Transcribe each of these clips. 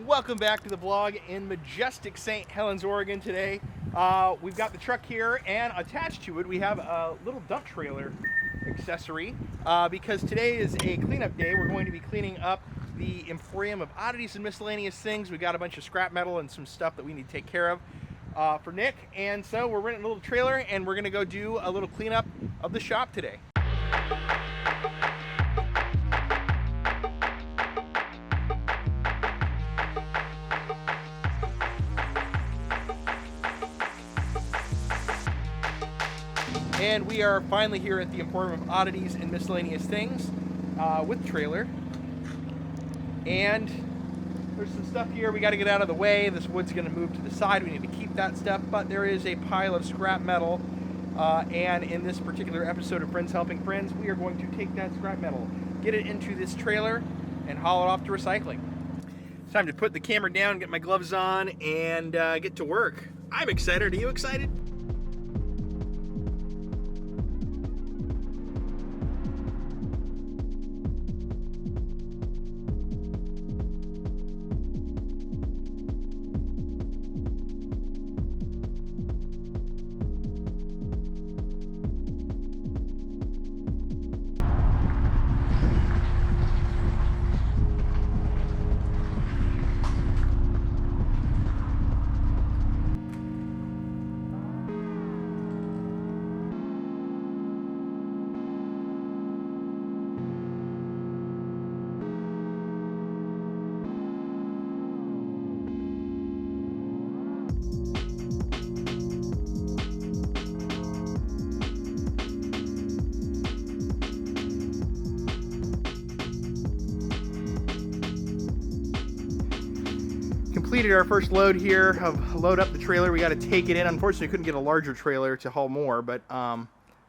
Welcome back to the vlog in majestic St. Helens, Oregon today. We've got the truck here, and attached to it we have a little dump trailer accessory because today is a cleanup day. We're going to be cleaning up the Emporium of Oddities and Miscellaneous things. We've got a bunch of scrap metal and some stuff that we need to take care of for Nick, and so we're renting a little trailer and we're going to go do a little cleanup of the shop today. And we are finally here at the Emporium of Oddities and Miscellaneous things with the trailer. And there's some stuff here we got to get out of the way. This wood's going to move to the side. We need to keep that stuff. But there is a pile of scrap metal. And in this particular episode of Friends Helping Friends, we are going to take that scrap metal, get it into this trailer, and haul it off to recycling. It's time to put the camera down, get my gloves on, and get to work. I'm excited. Are you excited? Completed our first load here of load up the trailer. We got to take it in. Unfortunately, couldn't get a larger trailer to haul more, but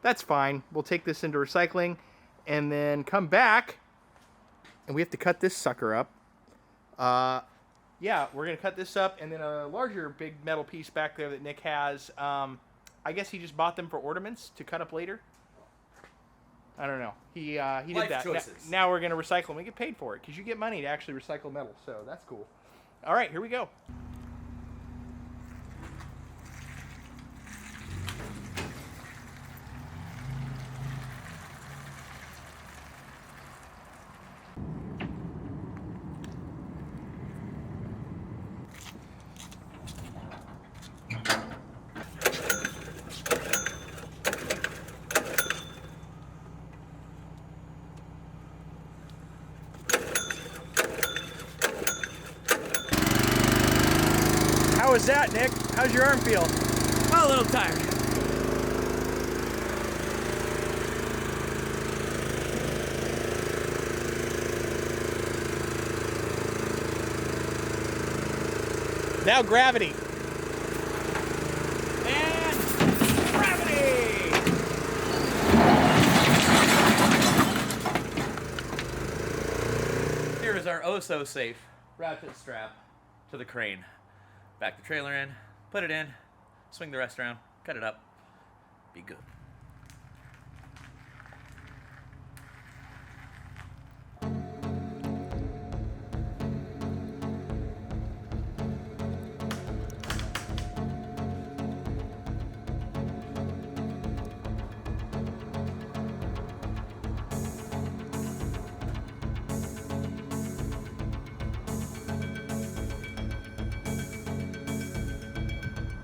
that's fine. We'll take this into recycling and then come back, and we have to cut this sucker up. Yeah, we're gonna cut this up, and then a larger big metal piece back there that Nick has. I guess he just bought them for ornaments to cut up later. I don't know. He did that. Now we're gonna recycle them. We get paid for it because you get money to actually recycle metal, so that's cool. All right, here we go. How was that, Nick? How's your arm feel? Oh, a little tired. Now gravity. And gravity! Here is our oh-so-safe ratchet strap to the crane. Back the trailer in, put it in, swing the rest around, cut it up, be good.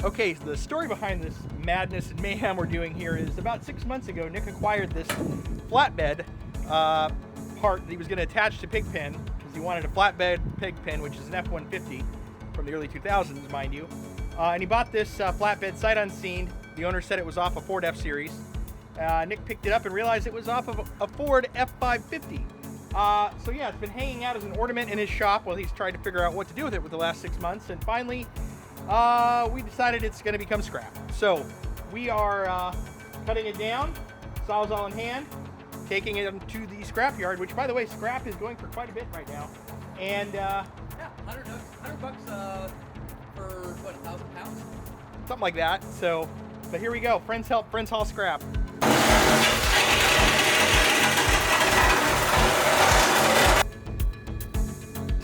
Okay, so the story behind this madness and mayhem we're doing here is about 6 months ago, Nick acquired this flatbed part that he was going to attach to Pigpen because he wanted a flatbed Pigpen, which is an F-150 from the early 2000s, mind you. And he bought this flatbed sight unseen. The owner said it was off a Ford F-Series. Nick picked it up and realized it was off of a Ford F-550. So yeah, it's been hanging out as an ornament in his shop while he's tried to figure out what to do with it for the last 6 months, and finally we decided it's going to become scrap. So we are cutting it down, sawzall in hand, taking it to the scrap yard, which, by the way, scrap is going for quite a bit right now. And yeah, $100 for what, 1,000 pounds? Something like that. So, but here we go. Friends help, friends haul scrap.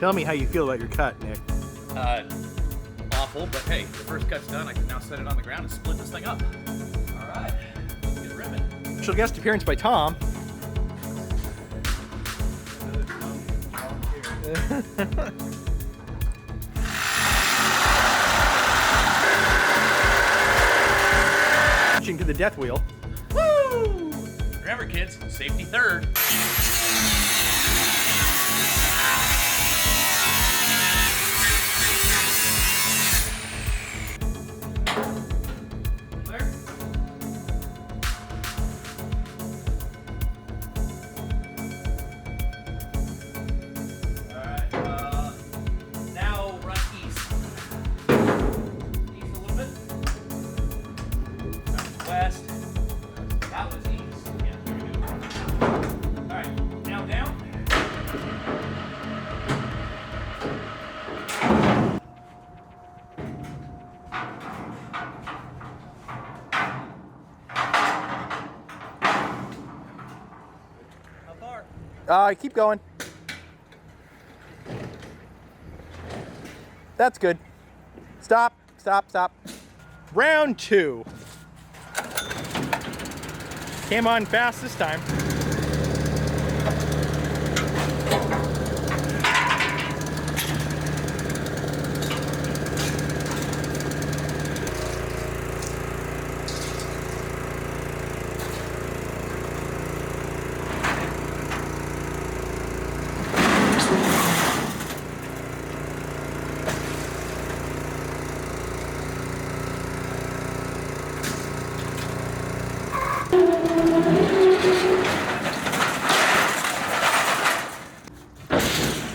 Tell me how you feel about your cut, Nick. Awful, but hey, the first cut's done. I can now set it on the ground and split this thing up. All right, get ribbon. Special guest appearance by Tom. To the death wheel. Woo! Remember, kids, safety third. Clear? All right. Now run east. East a little bit. West. That was east. Yeah, here we go. All right, now down. How far? Keep going. That's good. Stop, stop, stop. Round 2. Came on fast this time.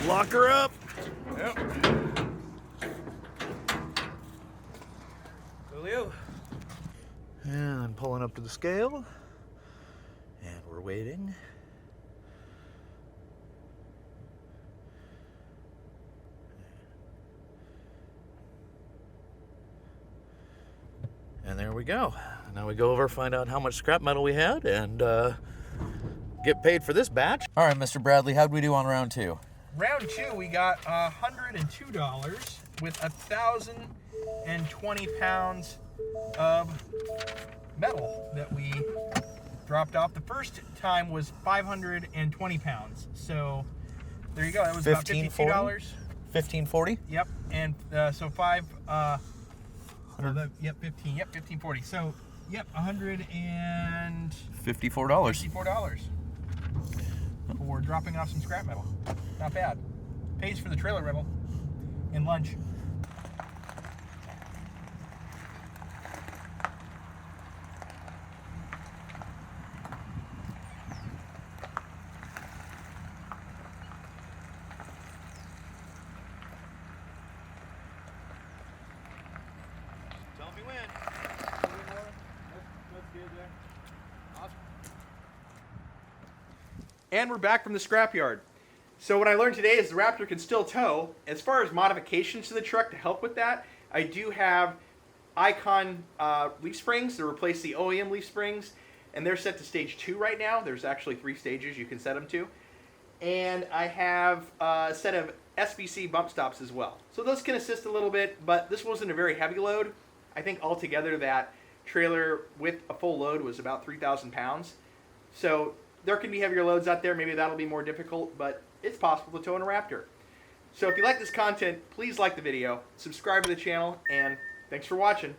Lock her up. Yep. Julio. And I'm pulling up to the scale, and we're waiting. And there we go. Now we go over, find out how much scrap metal we had, and get paid for this batch. All right, Mr. Bradley, how'd we do on round 2? Round 2, we got $102 with 1,020 pounds of metal that we dropped off. The first time was 520 pounds. So there you go. That was about $52. 1540? Yep. And so 5. Yep, 15. Yep, 1540. So yep, $154. $54 for dropping off some scrap metal. Not bad. Pays for the trailer rental and lunch. Tell me when. That's good there. Awesome. And we're back from the scrapyard. So what I learned today is the Raptor can still tow. As far as modifications to the truck to help with that, I do have Icon leaf springs to replace the OEM leaf springs, and they're set to stage 2 right now. There's actually 3 stages you can set them to. And I have a set of SBC bump stops as well. So those can assist a little bit, but this wasn't a very heavy load. I think altogether that trailer with a full load was about 3,000 pounds. So there can be heavier loads out there. Maybe that'll be more difficult, but it's possible to tow in a Raptor. So if you like this content, please like the video, subscribe to the channel, and thanks for watching.